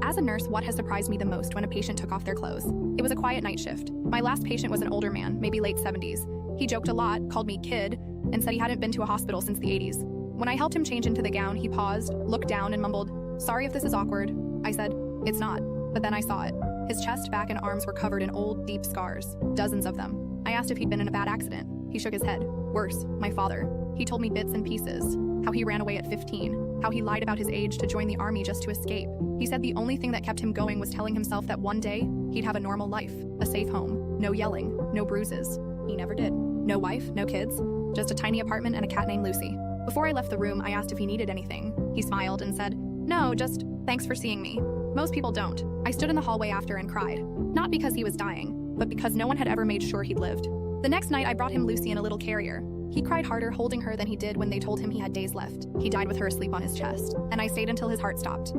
As a nurse, what has surprised me the most when a patient took off their clothes? It was a quiet night shift. My last patient was an older man, maybe late 70s. He joked a lot, called me kid, and said he hadn't been to a hospital since the 80s. When I helped him change into the gown, he paused, looked down, and mumbled, "Sorry if this is awkward." I said, "It's not." But then I saw it. His chest, back, and arms were covered in old, deep scars, dozens of them. I asked if he'd been in a bad accident. He shook his head. Worse, my father. He told me bits and pieces. How he ran away at 15. How he lied about his age to join the army just to escape. He said the only thing that kept him going was telling himself that one day, he'd have a normal life, a safe home, no yelling, no bruises. He never did. No wife, no kids, just a tiny apartment and a cat named Lucy. Before I left the room, I asked if he needed anything. He smiled and said, "No, just thanks for seeing me." Most people don't. I stood in the hallway after and cried. Not because he was dying, but because no one had ever made sure he'd lived. The next night, I brought him Lucy in a little carrier. He cried harder holding her than he did when they told him he had days left. He died with her asleep on his chest, and I stayed until his heart stopped.